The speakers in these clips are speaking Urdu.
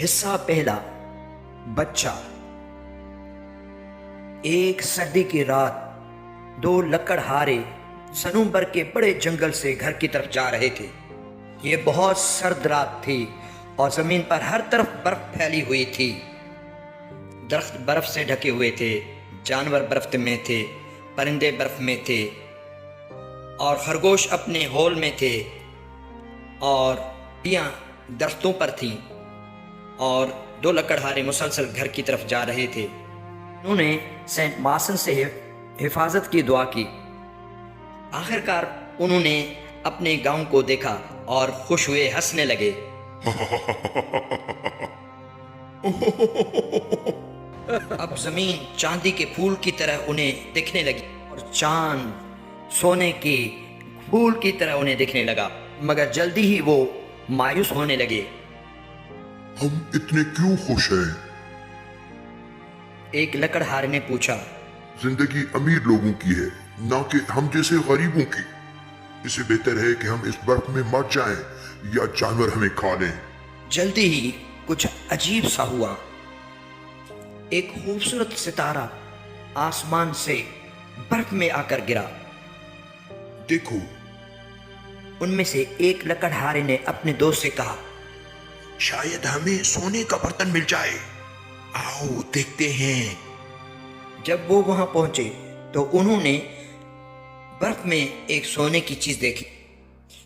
حصہ پہلا، بچہ۔ ایک سردی کی رات دو لکڑہارے سنوبر کے بڑے جنگل سے گھر کی طرف جا رہے تھے۔ یہ بہت سرد رات تھی اور زمین پر ہر طرف برف پھیلی ہوئی تھی۔ درخت برف سے ڈھکے ہوئے تھے، جانور برف میں تھے، پرندے برف میں تھے اور خرگوش اپنے ہول میں تھے، اور ٹیاں درختوں پر تھیں، اور دو لکڑہارے مسلسل گھر کی طرف جا رہے تھے۔ انہوں نے سینٹ مارسن سے حفاظت کی دعا کی۔ آخرکار انہوں نے اپنے گاؤں کو دیکھا اور خوش ہوئے ہنسنے لگے۔ اب زمین چاندی کے پھول کی طرح انہیں دکھنے لگی اور چاند سونے کے پھول کی طرح انہیں دکھنے لگا، مگر جلدی ہی وہ مایوس ہونے لگے۔ ہم اتنے کیوں خوش ہیں؟ ایک لکڑہارے نے پوچھا۔ زندگی امیر لوگوں کی ہے، نہ کہ ہم جیسے غریبوں کی۔ اسے بہتر ہے کہ ہم اس برف میں مر جائیں یا جانور ہمیں کھا لیں۔ جلدی ہی کچھ عجیب سا ہوا۔ ایک خوبصورت ستارہ آسمان سے برف میں آ کر گرا۔ دیکھو، ان میں سے ایک لکڑہارے نے اپنے دوست سے کہا، شاید ہمیں سونے کا برتن مل جائے، آؤ دیکھتے ہیں۔ جب وہ وہاں پہنچے تو انہوں نے برف میں ایک سونے کی چیز دیکھی،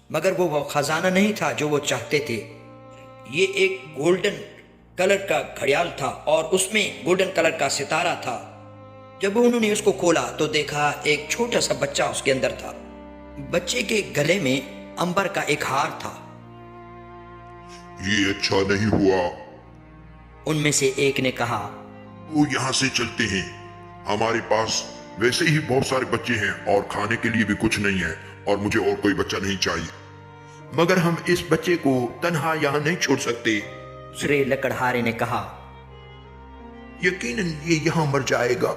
مگر وہ خزانہ نہیں تھا جو وہ چاہتے تھے۔ یہ ایک گولڈن کلر کا گھڑیال تھا اور اس میں گولڈن کلر کا ستارہ تھا۔ جب انہوں نے اس کو کھولا تو دیکھا ایک چھوٹا سا بچہ اس کے اندر تھا۔ بچے کے گلے میں عنبر کا ایک ہار تھا۔ یہ اچھا نہیں ہوا، ان میں سے ایک نے کہا، وہ یہاں سے چلتے ہیں۔ ہمارے پاس ویسے ہی بہت سارے بچے ہیں اور کھانے کے لیے بھی کچھ نہیں ہے، اور مجھے اور کوئی بچہ نہیں چاہیے، مگر ہم اس بچے کو تنہا یہاں نہیں چھوڑ سکتے۔ دوسرے لکڑہارے نے کہا، یقیناً یہ یہاں مر جائے گا۔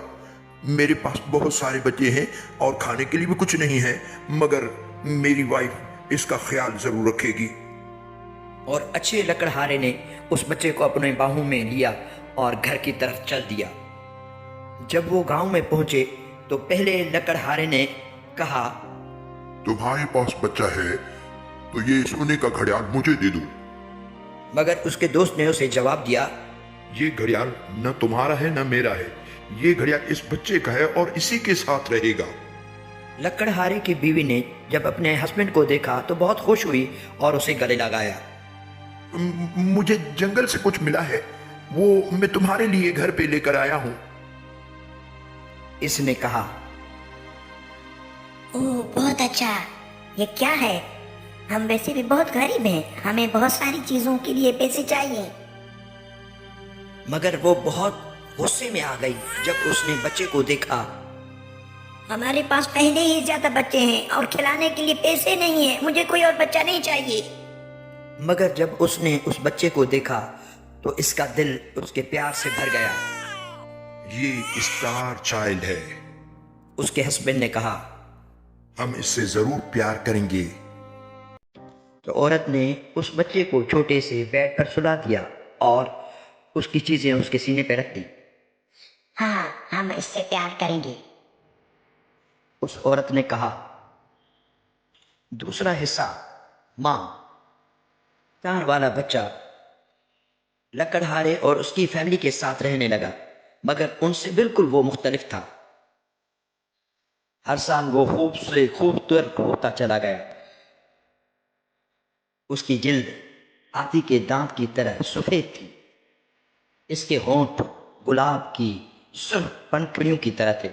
میرے پاس بہت سارے بچے ہیں اور کھانے کے لیے بھی کچھ نہیں ہے، مگر میری وائف اس کا خیال ضرور رکھے گی۔ اور اچھے لکڑہارے نے اس بچے کو اپنے باہوں میں لیا اور گھر کی طرف چل دیا۔ جب وہ گاؤں میں پہنچے تو پہلے لکڑہارے نے کہا، تمہارے پاس بچہ ہے تو یہ سونے کا گھڑیال مجھے دے دو۔ مگر اس کے دوست نے اسے جواب دیا، یہ گھڑیال نہ تمہارا ہے نہ میرا ہے، یہ گھڑیال اس بچے کا ہے اور اسی کے ساتھ رہے گا۔ لکڑہارے کی بیوی نے جب اپنے ہسبینڈ کو دیکھا تو بہت خوش ہوئی اور اسے گلے لگایا۔ مجھے جنگل سے کچھ ملا ہے، وہ میں تمہارے لیے گھر پہ لے کر آیا ہوں۔ اس نے کہا، اوہ بہت اچھا، یہ کیا ہے؟ ہم ویسے بھی بہت غریب ہیں، ہمیں بہت ساری چیزوں کے لیے پیسے چاہیے۔ مگر وہ بہت غصے میں آ گئی جب اس نے بچے کو دیکھا۔ ہمارے پاس پہلے ہی زیادہ بچے ہیں اور کھلانے کے لیے پیسے نہیں ہیں، مجھے کوئی اور بچہ نہیں چاہیے۔ مگر جب اس نے اس بچے کو دیکھا تو اس کا دل اس کے پیار سے بھر گیا۔ یہ اسٹار چائلڈ ہے، اس کے ہسبینڈ نے کہا۔ ہم اس سے ضرور پیار کریں گے۔ تو عورت نے اس بچے کو چھوٹے سے بیڈ پر سلا دیا اور اس کی چیزیں اس کے سینے پہ رکھ دی۔ ہاں، ہم اس سے پیار کریں گے۔ اس عورت نے کہا۔ دوسرا حصہ، ماں۔ پیار والا بچہ لکڑہارے اور اس کی فیملی کے ساتھ رہنے لگا، مگر ان سے بالکل وہ مختلف تھا۔ ہر سال وہ خوبصورت ہوتا چلا گیا۔ اس کی جلد ہاتھی کے دانت کی طرح سفید تھی، اس کے ہونٹ گلاب کی سرخ پنکھڑیوں کی طرح تھے،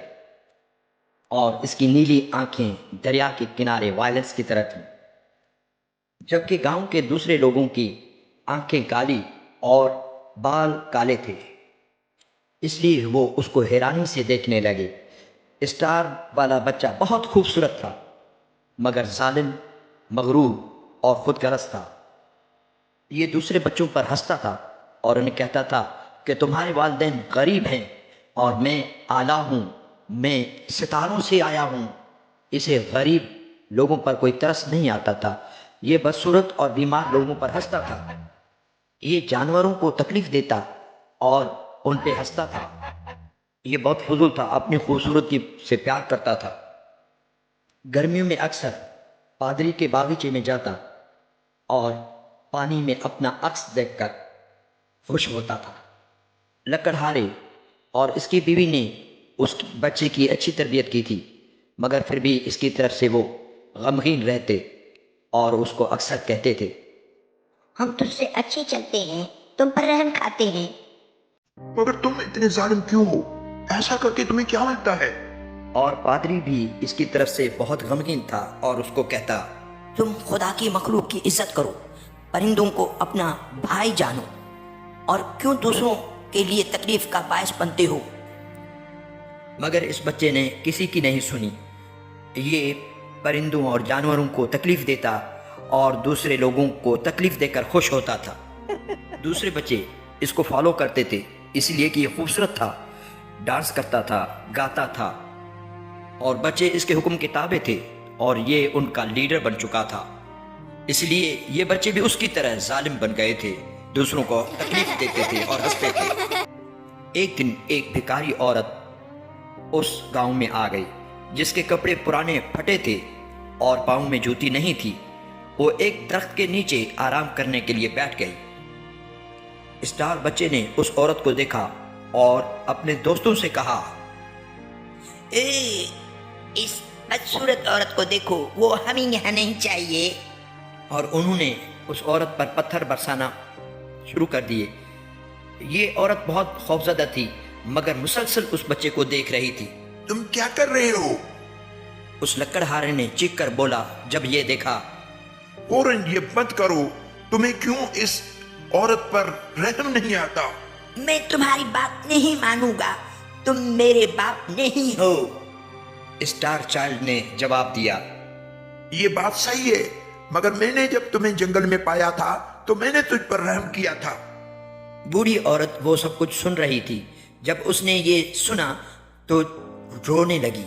اور اس کی نیلی آنکھیں دریا کے کنارے وائلٹس کی طرح تھیں، جبکہ گاؤں کے دوسرے لوگوں کی آنکھیں کالی اور بال کالے تھے، اس لیے وہ اس کو حیرانی سے دیکھنے لگے۔ اسٹار والا بچہ بہت خوبصورت تھا، مگر ظالم، مغرور اور خود غرض تھا۔ یہ دوسرے بچوں پر ہنستا تھا اور انہیں کہتا تھا کہ تمہارے والدین غریب ہیں اور میں اعلیٰ ہوں، میں ستاروں سے آیا ہوں۔ اسے غریب لوگوں پر کوئی ترس نہیں آتا تھا، یہ بدصورت اور بیمار لوگوں پر ہنستا تھا۔ یہ جانوروں کو تکلیف دیتا اور ان پہ ہنستا تھا۔ یہ بہت فضول تھا، اپنی خوبصورتی سے پیار کرتا تھا۔ گرمیوں میں اکثر پادری کے باغیچے میں جاتا اور پانی میں اپنا عکس دیکھ کر خوش ہوتا تھا۔ لکڑہارے اور اس کی بیوی نے اس بچے کی اچھی تربیت کی تھی، مگر پھر بھی اس کی طرف سے وہ غمگین رہتے اور اس کو اکثر کہتے تھے، ہم تجھ سے اچھے چلتے ہیں، تم پر رحم کھاتے ہیں۔ مگر تم اتنے ظالم کیوں ہو؟ ایسا کر کے تمہیں کیا ملتا ہے؟ اور پادری بھی اس کی طرف سے بہت غمگین تھا اور اس کو کہتا، تم خدا کی مخلوق کی عزت کرو، پرندوں کو اپنا بھائی جانو، اور کیوں دوسروں کے لیے تکلیف کا باعث بنتے ہو؟ مگر اس بچے نے کسی کی نہیں سنی۔ یہ پرندوں اور جانوروں کو تکلیف دیتا اور دوسرے لوگوں کو تکلیف دے کر خوش ہوتا تھا۔ دوسرے بچے اس کو فالو کرتے تھے اس لیے کہ یہ خوبصورت تھا، ڈانس کرتا تھا، گاتا تھا، اور بچے اس کے حکم کے تابع تھے اور یہ ان کا لیڈر بن چکا تھا۔ اس لیے یہ بچے بھی اس کی طرح ظالم بن گئے تھے، دوسروں کو تکلیف دیتے تھے اور ہنستے تھے۔ ایک دن ایک بھکاری عورت اس گاؤں میں آ گئی جس کے کپڑے پرانے پھٹے تھے اور پاؤں میں جوتی نہیں تھی۔ وہ ایک درخت کے نیچے آرام کرنے کے لیے بیٹھ گئی۔ اسٹار بچے نے اس عورت کو دیکھا اور اپنے دوستوں سے کہا، اس بدصورت عورت کو دیکھو، وہ ہمیں یہاں نہیں چاہیے۔ اور انہوں نے اس عورت پر پتھر برسانا شروع کر دیے۔ یہ عورت بہت خوفزدہ تھی مگر مسلسل اس بچے کو دیکھ رہی تھی۔ تم کیا کر رہے ہو؟ اس لکڑہارے نے چیخ کر بولا جب یہ دیکھا، فوراً یہ بند کرو، تمہیں کیوں اس عورت پر رحم نہیں آتا؟ میں تمہاری بات نہیں مانوں گا، تم میرے باپ نہیں ہو، اسٹار چائلڈ نے جواب دیا۔ یہ بات صحیح ہے، مگر میں نے جب تمہیں جنگل میں پایا تھا تو میں نے تجھ پر رحم کیا تھا۔ بوڑھی عورت وہ سب کچھ سن رہی تھی۔ جب اس نے یہ سنا تو رونے لگی۔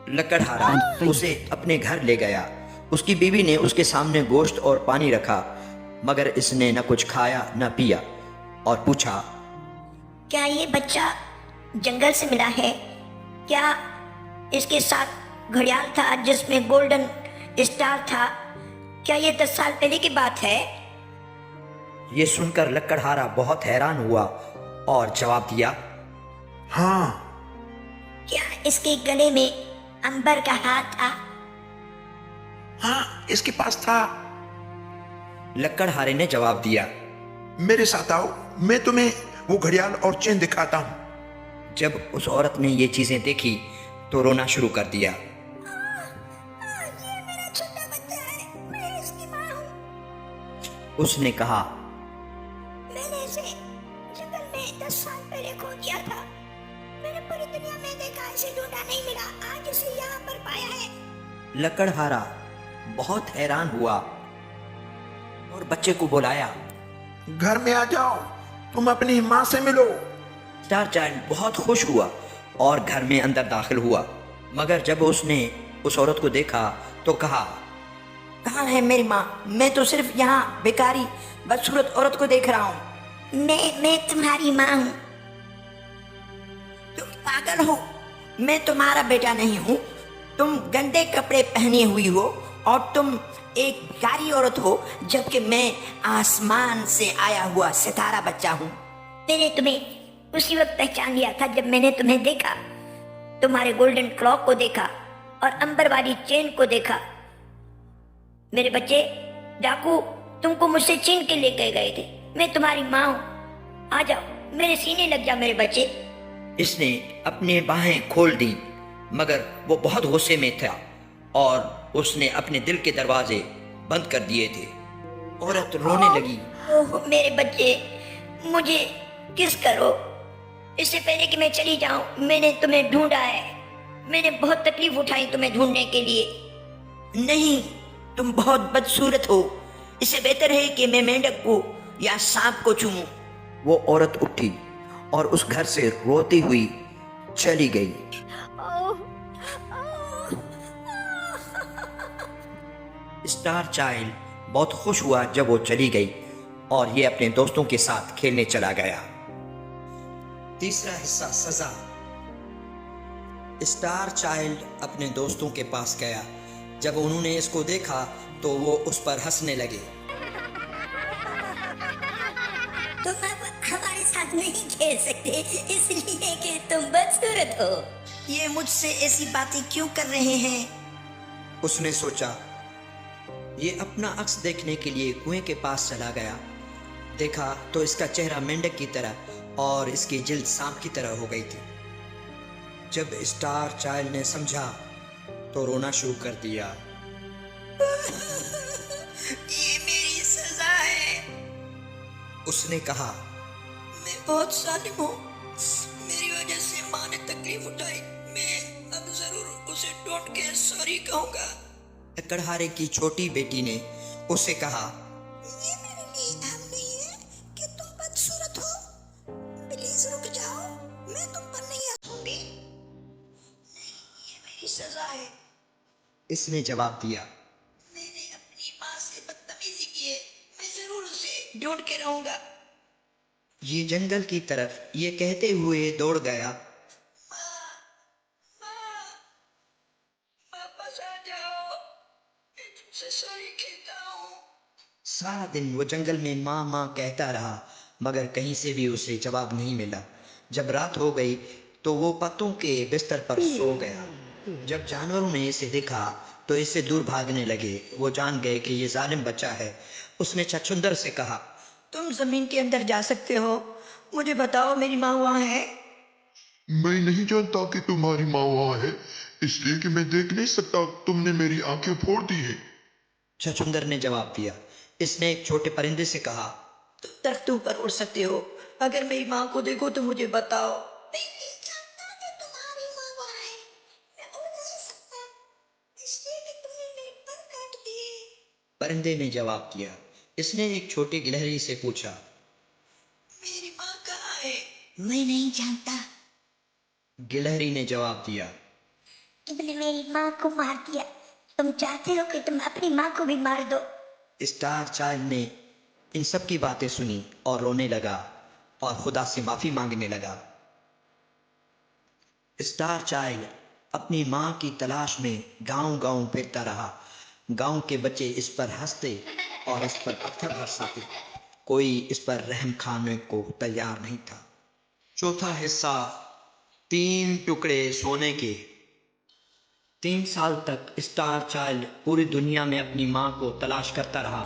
لکڑہارا اسے اپنے گھر لے گیا۔ اس کی بیوی نے اس کے سامنے گوشت اور پانی رکھا، مگر اس نے نہ کچھ کھایا نہ پیا، اور پوچھا، کیا یہ بچہ جنگل سے ملا ہے؟ کیا اس کے ساتھ گھڑیال تھا جس میں گولڈن اسٹار تھا؟ کیا یہ 10 سال پہلے کی بات ہے؟ یہ سن کر لکڑہارا بہت حیران ہوا اور جواب دیا، ہاں۔ کیا اس کے گلے میں عنبر کا ہار تھا؟ ہاں، اس کے پاس تھا۔ لکڑہارے نے جواب دیا۔ میرے ساتھ آؤ، میں تمہیں وہ گھڑیال اور چین دکھاتا ہوں۔ جب اس عورت نے یہ چیزیں دیکھی تو رونا شروع کر دیا۔ یہ میرا چھوٹا بچہ ہے، میں اس کی ماں ہوں۔ اس نے کہا، میں نے اسے جنگل میں 10 سال پہلے کھو دیا تھا۔ میں نے پوری دنیا میں دیکھا، اسے ڈھونڈا نہیں ملا، آج اسے یہاں پر پایا ہے۔ لکڑہارا بہت حیران ہوا اور بچے کو بلایا۔ گھر میں آ جاؤ، تم اپنی ماں سے ملو۔ اسٹار چائلڈ بہت خوش ہوا اور گھر میں اندر داخل ہوا، مگر جب اس نے اس عورت کو دیکھا تو کہا، کہاں ہے میری ماں؟ میں تو صرف یہاں بیکاری بدصورت عورت کو دیکھ رہا ہوں۔ میں تمہاری ماں ہوں۔ تم پاگل ہو، میں تمہارا بیٹا نہیں ہوں۔ تم گندے کپڑے پہنے ہوئی ہو اور تم ایک بھکاری عورت ہو، جبکہ میں آسمان سے آیا ہوا ستارہ بچہ ہوں۔ میں نے تمہیں اسی وقت پہچان لیا تھا جب میں نے تمہیں دیکھا، تمہارے گولڈن کلاک کو دیکھا اور عنبر والی چین کو دیکھا۔ میرے بچے، ڈاکو تم کو مجھ سے چھین کے لے گئے تھے۔ میں تمہاری ماں ہوں، آ جاؤ میرے سینے لگ جا میرے بچے۔ اس نے اپنی باہیں کھول دی، مگر وہ بہت غصے میں تھا اور اس نے اپنے دل کے دروازے بند کر دیے تھے۔ عورت رونے لگی، اوہ میرے بچے، مجھے کس کرو، اس سے پہلے کہ میں چلی جاؤں۔ میں نے تمہیں ڈھونڈا ہے، میں نے بہت تکلیف اٹھائی تمہیں ڈھونڈنے کے لیے۔ نہیں، تم بہت بدصورت ہو، اس سے بہتر ہے کہ میں مینڈک کو یا سانپ کو چوموں۔ وہ عورت اٹھی اور اس گھر سے روتی ہوئی چلی گئی۔ اسٹار چائلڈ بہت خوش ہوا جب وہ چلی گئی اور یہ اپنے دوستوں کے ساتھ کھیلنے چلا گیا۔ تیسرا حصہ، سزا۔ اسٹار چائلڈ اپنے دوستوں کے پاس گیا۔ جب انہوں نے اس کو دیکھا تو وہ اس پر ہنسنے لگے۔ تم اب ہمارے ساتھ نہیں کھیل سکتے اس لیے کہ تم بدصورت ہو۔ یہ مجھ سے ایسی باتیں کیوں کر رہے ہیں؟ اس نے سوچا۔ یہ اپنا عکس دیکھنے کے لیے کنویں کے پاس چلا گیا۔ دیکھا تو اس کا چہرہ مینڈک کی طرح اور اس کی جلد سانپ کی طرح ہو گئی تھی۔ جب اسٹار چائلڈ نے سمجھا تو رونا شروع کر دیا۔ یہ میری سزا ہے۔ اس نے کہا، میں بہت ظالم ہوں، میری وجہ سے ماں نے تکلیف اٹھائی، میں اب ضرور اسے ڈانٹ کے سوری کہوں گا۔ لکڑہارے کی چھوٹی بیٹی نے اسے کہا، یہ میرے لیے اہم نہیں ہے کہ تم بدصورت ہو، پلیز رک جاؤ، میں تم پر نہیں ہنسوں گی، یہ میری سزا ہے۔ اس نے جواب دیا، میں نے اپنی ماں سے بدتمیزی کی ہے، میں ضرور اسے ڈھونڈ کے رہوں گا۔ یہ جنگل کی طرف یہ کہتے ہوئے دوڑ گیا، واپس آ جاؤ، میں تم سے سوری کہتا ہوں۔ سارا دن وہ جنگل میں ماں ماں کہتا رہا مگر کہیں سے بھی اسے جواب نہیں ملا۔ جب رات ہو گئی تو وہ پتوں کے بستر پر سو گیا۔ جب جانوروں نے اسے دیکھا تو اس سے دور بھاگنے لگے۔ وہ جان گئے کہ یہ ظالم بچہ ہے۔ اس نے چھچھندر سے کہا، تم زمین کے اندر جا سکتے ہو، مجھے بتاؤ میری ماں وہاں ہے؟ میں نہیں جانتا کہ تمہاری ماں وہاں ہے، اس لیے کہ میں دیکھ نہیں سکتا، تم نے میری آنکھیں پھوڑ دی ہیں۔ چھچھندر نے جواب دیا۔ اس نے ایک چھوٹے پرندے سے کہا، تم درختوں پر اڑ سکتے ہو، اگر میری ماں کو دیکھو تو مجھے بتاؤ۔ میں نہیں جانتا کہ تمہاری ماں وہاں ہے، میں اڑ نہیں سکتا، اس لیے کہ تم نے میرے پر کاٹ دیے۔ پرندے نے جواب دیا۔ اس نے ایک چھوٹی گلہری سے پوچھا، میری ماں کہاں ہے؟ میں نہیں جانتا۔ گلہری نے جواب دیا، تم نے میری ماں کو مار دیا، تم چاہتے ہو کہ تم اپنی ماں کو بھی مار دو۔ اسٹار چائلڈ نے ان سب کی باتیں سنی اور رونے لگا اور خدا سے معافی مانگنے لگا۔ اسٹار چائلڈ اپنی ماں کی تلاش میں گاؤں گاؤں پھرتا رہا۔ گاؤں کے بچے اس پر ہنستے اور اس پر پتھر برساتے، کوئی اس پر رحم کھانے کو تیار نہیں تھا۔ چوتھا حصہ، 3 ٹکڑے سونے کے۔ 3 سال تک اسٹار چائلڈ پوری دنیا میں اپنی ماں کو تلاش کرتا رہا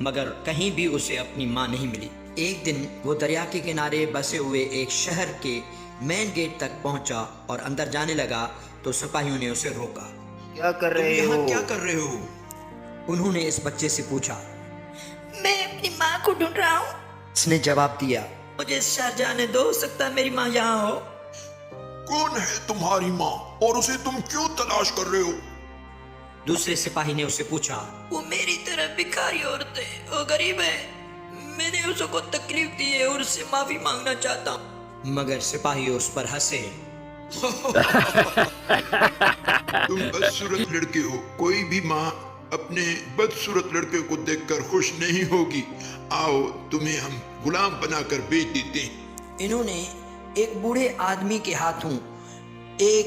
مگر کہیں بھی اسے اپنی ماں نہیں ملی۔ ایک دن وہ دریا کے کنارے بسے ہوئے ایک شہر کے مین گیٹ تک پہنچا اور اندر جانے لگا تو سپاہیوں نے اسے روکا۔ کیا کر رہے ہو؟ کیا کر رہے ہو؟ انہوں نے اس بچے سے پوچھا۔ میں اپنی ماں کو ڈھونڈ رہا ہوں۔ اس نے جواب دیا، مجھے شہر جانے دو، ہو سکتا ہے میری ماں یہاں ہو۔ کون ہے تمہاری ماں اور اسے تم کیوں تلاش کر رہے ہو؟ دوسرے سپاہی نے اسے پوچھا۔ وہ میری طرح بھکاری عورت ہے، وہ غریب ہے، میں نے اس کو تکلیف دی ہے اور اس سے معافی مانگنا چاہتا ہوں۔ مگر سپاہی اس پر ہنسے۔ تم بدصورت لڑکے ہو، کوئی بھی ماں اپنے بدصورت لڑکے کو دیکھ کر خوش نہیں ہوگی، آؤ تمہیں ہم غلام بنا کر بیچ دیتے ہیں۔ انہوں نے ایک بوڑھے آدمی کے ہاتھوں ایک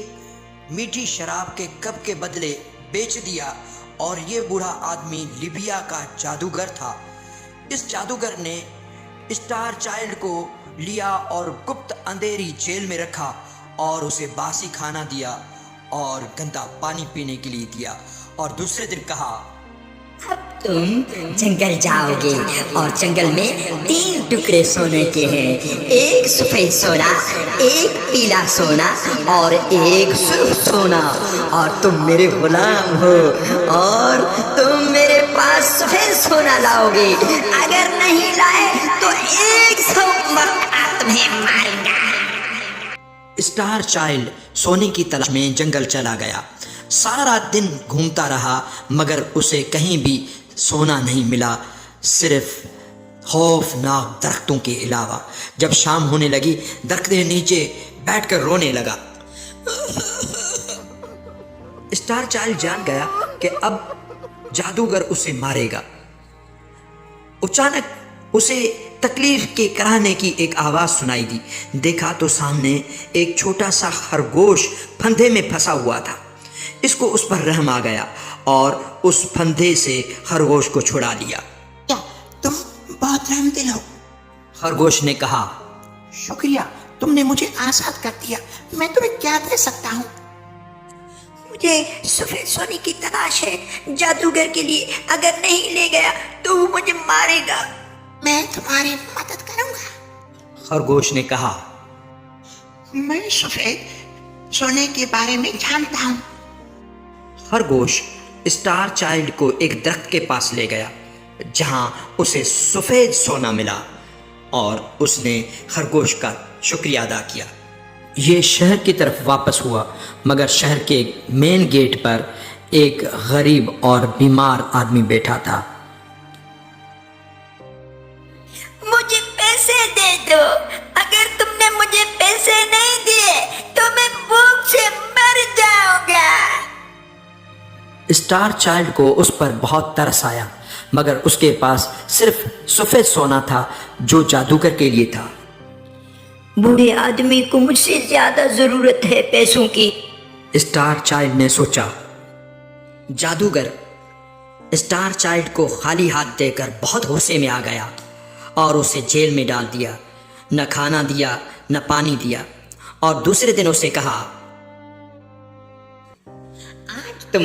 میٹھی شراب کے کپ کے بدلے بیچ دیا اور یہ بوڑھا آدمی لیبیا کا جادوگر تھا۔ اس جادوگر نے اسٹار چائلڈ کو لیا اور گپت اندھیری جیل میں رکھا اور اسے باسی کھانا دیا اور گندا پانی پینے کے لیے دیا اور دوسرے دن کہا، اب تم جنگل جاؤ گے اور جنگل میں 3 ٹکڑے سونے کے ہیں، ایک سفید سونا، ایک پیلا سونا اور ایک سرخ سونا، اور تم میرے غلام ہو اور تم میرے پاس سفید سونا لاؤ گے، اگر نہیں لائے تو 100 مرتبہ تمہیں ماروں گا۔ اسٹار چائلڈ سونے کی تلاش میں جنگل چلا گیا۔ سارا دن گھومتا رہا مگر اسے کہیں بھی سونا نہیں ملا، صرف خوفناک درختوں کے علاوہ۔ جب شام ہونے لگی درخت کے نیچے بیٹھ کر رونے لگا۔ اسٹار چائلڈ جان گیا کہ اب جادوگر اسے مارے گا۔ اچانک اسے تکلیف کے کراہنے کی ایک آواز سنائی دی۔ دیکھا تو سامنے ایک چھوٹا سا خرگوش پھندے میں پھنسا ہوا تھا۔ اس کو اس پر رحم آ گیا اور اس پھندے سے خرگوش کو چھڑا لیا۔ کیا تم بہت رحم دل ہو؟ خرگوش نے کہا، شکریہ، تم نے مجھے آزاد کر دیا، میں تمہیں کیا دے سکتا ہوں؟ مجھے سفید سونے کی تلاش ہے جادوگر کے لیے، اگر نہیں لے گیا تو وہ مجھے مارے گا۔ میں تمہاری مدد کروں گا۔ خرگوش نے کہا، میں سفید سونے کے بارے میں جانتا ہوں۔ خرگوش اسٹار چائلڈ کو ایک درخت کے پاس لے گیا جہاں اسے سفید سونا ملا، اور اس نے خرگوش کا شکریہ ادا کیا۔ یہ شہر کی طرف واپس ہوا، مگر شہر کے مین گیٹ پر ایک غریب اور بیمار آدمی بیٹھا تھا۔ مجھے پیسے دے دو، اگر تم نے مجھے پیسے نہیں دیے تو میں بھوک سے مر جاؤں گا۔ اسٹار چائلڈ کو اس پر بہت ترس آیا، مگر اس کے پاس صرف سفید سونا تھا جو جادوگر کے لیے تھا۔ بوڑھے آدمی کو مجھ سے زیادہ ضرورت ہے پیسوں کی۔ اسٹار چائلڈ نے سوچا۔ جادوگر اسٹار چائلڈ کو خالی ہاتھ دے کر بہت غصے میں آ گیا اور اسے جیل میں ڈال دیا۔ نہ کھانا دیا نہ پانی دیا، اور دوسرے دن اسے کہا، آج تم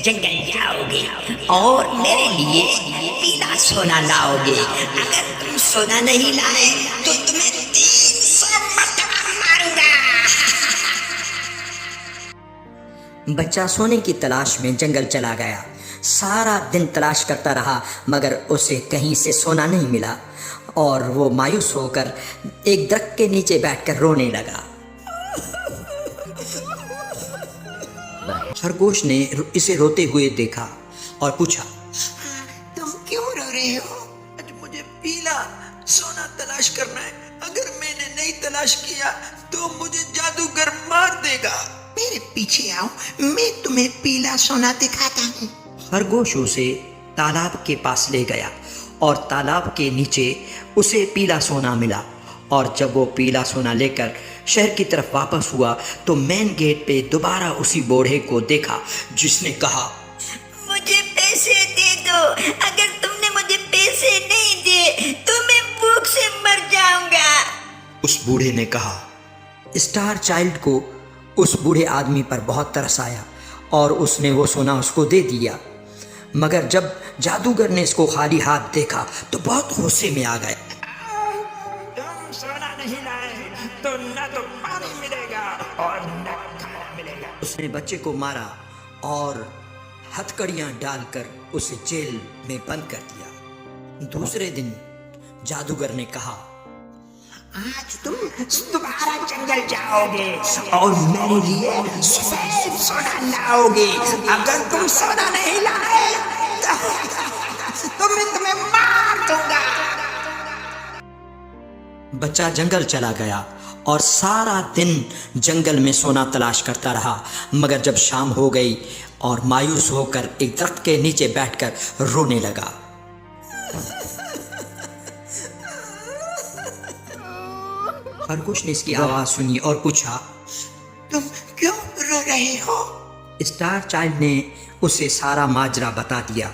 جنگل جاؤ گے اور میرے لیے پیلا سونا لاؤ گے۔ اگر تم سونا نہیں لائے تو تمہیں 300 مرتبہ ماروں گا۔ بچہ سونے کی تلاش میں جنگل چلا گیا۔ سارا دن تلاش کرتا رہا، مگر اسے کہیں سے سونا نہیں ملا، اور وہ مایوس ہو کر ایک درخت کے نیچے بیٹھ کر رونے لگا۔ خرگوش نے اسے روتے ہوئے دیکھا اور پوچھا، تم کیوں رو رہے ہو؟ آج مجھے پیلا سونا تلاش کرنا ہے، اگر میں نے نہیں تلاش کیا تو مجھے جادوگر مار دے گا۔ میرے پیچھے آؤ، میں تمہیں پیلا سونا دکھاتا ہوں۔ خرگوش اسے تالاب کے پاس لے گیا، اور تالاب کے نیچے اسے پیلا سونا ملا، اور جب وہ پیلا سونا لے کر شہر کی طرف واپس ہوا تو مین گیٹ پہ دوبارہ اسی بوڑھے کو دیکھا جس نے کہا، مجھے پیسے دے دو، اگر تم نے مجھے پیسے نہیں دیے تو میں بھوک سے مر جاؤں گا۔ اس بوڑھے نے کہا۔ اسٹار چائلڈ کو اس بوڑھے آدمی پر بہت ترس آیا اور اس نے وہ سونا اس کو دے دیا، مگر جب جادوگر نے اس کو خالی ہاتھ دیکھا تو بہت غصے میں آ گئے۔ تم سونا نہیں لائے تو نہ تو پانی ملے گا اور نہ کھانا ملے گا۔ اس نے بچے کو مارا اور ہتکڑیاں ڈال کر اسے جیل میں بند کر دیا۔ دوسرے دن جادوگر نے کہا، آج تم دوبارہ جنگل جاؤ گے اور میرے لیے سفید سونا لاؤ گے۔ اگر تم سونا نہیں لائے تو میں تمہیں مار دوں گا۔ بچہ جنگل چلا گیا اور سارا دن جنگل میں سونا تلاش کرتا رہا، مگر جب شام ہو گئی اور مایوس ہو کر ایک درخت کے نیچے بیٹھ کر رونے لگا۔ خرگوش نے اس کی آواز سنی اور پوچھا، تم کیوں رو رہے ہو؟ اسٹار چائلڈ نے اسے سارا ماجرا بتا دیا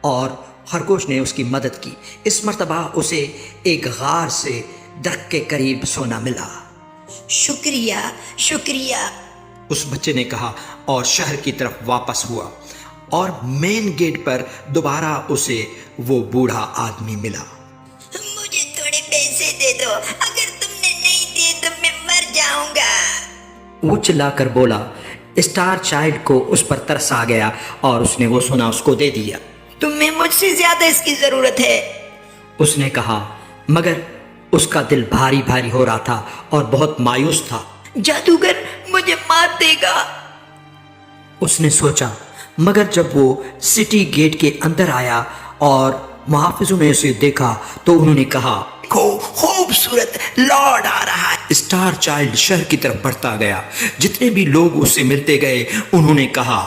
اور خرگوش نے اس کی مدد کی۔ اس مرتبہ اسے ایک غار سے درخت کے قریب سونا ملا۔ شکریہ شکریہ۔ اس بچے نے کہا اور شہر کی طرف واپس ہوا، اور مین گیٹ پر دوبارہ اسے وہ بوڑھا آدمی ملا۔ مجھے تھوڑے پیسے دے دو، اگر تم نے نہیں دیے تو میں مر جاؤں گا۔ وہ چلا کر بولا۔ اسٹار چائلڈ کو اس پر ترس آ گیا اور اس نے وہ سونا اس کو دے دیا۔ تمہیں مجھ سے زیادہ اس کی ضرورت ہے۔ اس نے کہا، مگر اس کا دل بھاری بھاری ہو رہا تھا اور بہت مایوس تھا۔ جادوگر مجھے مار دے گا۔ اس نے سوچا، مگر جب وہ سٹی گیٹ کے اندر آیا اور محافظوں نے اسے دیکھا تو انہوں نے کہا، خوبصورت لارڈ آ رہا ہے۔ اسٹار چائلڈ شہر کی طرف بڑھتا گیا۔ جتنے بھی لوگ اس سے ملتے گئے انہوں نے کہا،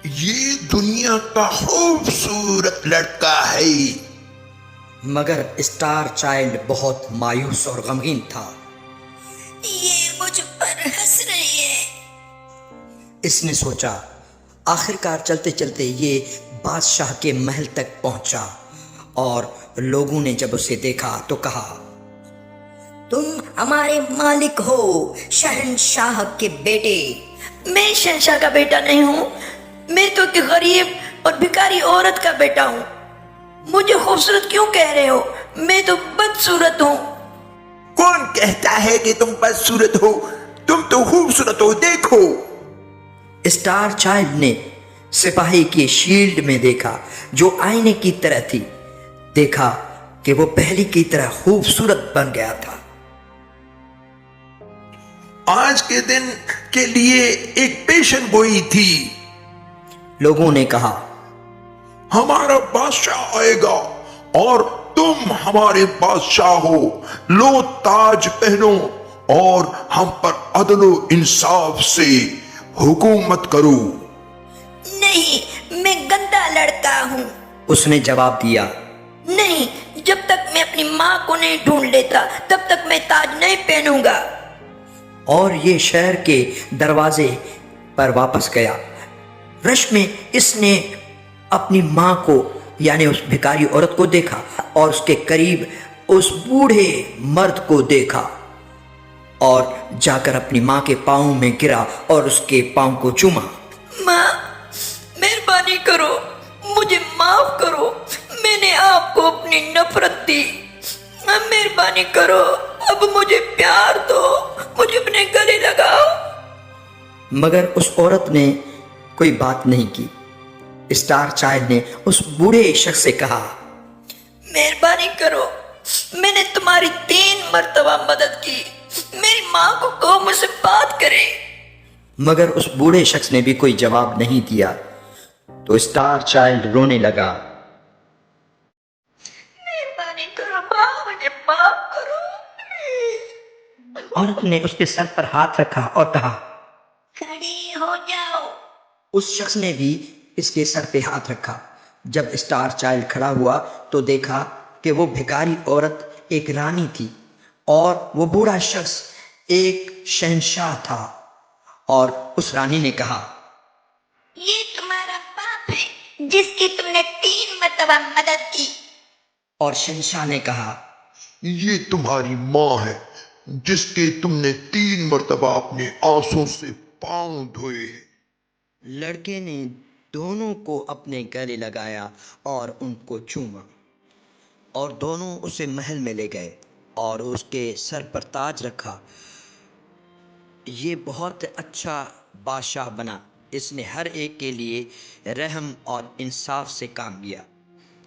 یہ دنیا کا خوبصورت لڑکا ہے۔ مگر اسٹار چائلڈ بہت مایوس اور غمگین تھا۔ یہ مجھ پر ہنس رہی ہے۔ اس نے سوچا۔ آخرکار چلتے چلتے یہ بادشاہ کے محل تک پہنچا اور لوگوں نے جب اسے دیکھا تو کہا، تم ہمارے مالک ہو، شہنشاہ کے بیٹے۔ میں شہنشاہ کا بیٹا نہیں ہوں، میں تو ایک غریب اور بھکاری عورت کا بیٹا ہوں۔ مجھے خوبصورت کیوں کہہ رہے ہو؟ میں تو بدصورت ہوں۔ کون کہتا ہے کہ تم بدصورت ہو؟ تم تو خوبصورت ہو، دیکھو۔ اسٹار چائلڈ نے سپاہی کی شیلڈ میں دیکھا جو آئینے کی طرح تھی، دیکھا کہ وہ پہلی کی طرح خوبصورت بن گیا تھا۔ آج کے دن کے لیے ایک پیشن گوئی تھی۔ لوگوں نے کہا، ہمارا بادشاہ آئے گا اور تم ہمارے بادشاہ ہو، لو تاج پہنو اور ہم پر عدل و انصاف سے حکومت کرو۔ نہیں، میں گندا لڑکا ہوں۔ اس نے جواب دیا، نہیں، جب تک میں اپنی ماں کو نہیں ڈھونڈ لیتا تب تک میں تاج نہیں پہنوں گا۔ اور یہ شہر کے دروازے پر واپس گیا۔ رش میں اس نے اپنی ماں کو یعنی اس بھکاری عورت کو دیکھا اور اس کے قریب اس بوڑھے مرد کو دیکھا اور جا کر اپنی ماں کے پاؤں میں گرا اور اس کے پاؤں کو چوما۔ ماں، مہربانی کرو، مجھے معاف کرو، میں نے آپ کو اپنی نفرت دی۔ مہربانی کرو، اب مجھے پیار دو، مجھے اپنے گلے لگاؤ۔ مگر اس عورت نے کوئی بات نہیں کی۔ اسٹار چائلڈ نے اس بوڑھے شخص سے کہا، مہربانی کرو، میں نے تمہاری 3 مرتبہ مدد کی، میری ماں کو کہو مجھ سے بات کرے۔ مگر اس بوڑھے شخص نے بھی کوئی جواب نہیں دیا تو اسٹار چائلڈ رونے لگا۔ مہربانی کرو ماں، مجھے معاف کرو۔ عورت نے اس کے سر پر ہاتھ رکھا اور کہا، کھڑے ہو جاؤ۔ اس شخص نے بھی اس کے سر پہ ہاتھ رکھا۔ جب اسٹار چائلڈ کھڑا ہوا تو دیکھا کہ وہ بھکاری عورت ایک رانی تھی اور وہ بوڑھا شخص ایک شہنشاہ تھا۔ اور اس رانی نے کہا، یہ تمہارا باپ ہے جس کی تم نے 3 مرتبہ مدد کی۔ اور شہنشاہ نے کہا، یہ تمہاری ماں ہے جس کے تم نے 3 مرتبہ اپنے آنسوں سے پاؤں دھوئے۔ لڑکے نے دونوں کو اپنے گلے لگایا اور ان کو چوما اور دونوں اسے محل میں لے گئے اور اس کے سر پر تاج رکھا۔ یہ بہت اچھا بادشاہ بنا۔ اس نے ہر ایک کے لیے رحم اور انصاف سے کام لیا۔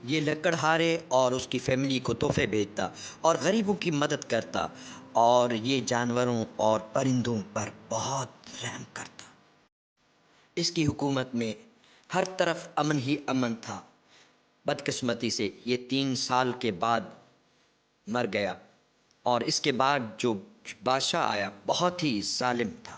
یہ لکڑہارے اور اس کی فیملی کو تحفے بھیجتا اور غریبوں کی مدد کرتا اور یہ جانوروں اور پرندوں پر بہت رحم کرتا۔ اس کی حکومت میں ہر طرف امن ہی امن تھا۔ بدقسمتی سے یہ 3 سال کے بعد مر گیا اور اس کے بعد جو بادشاہ آیا بہت ہی ظالم تھا۔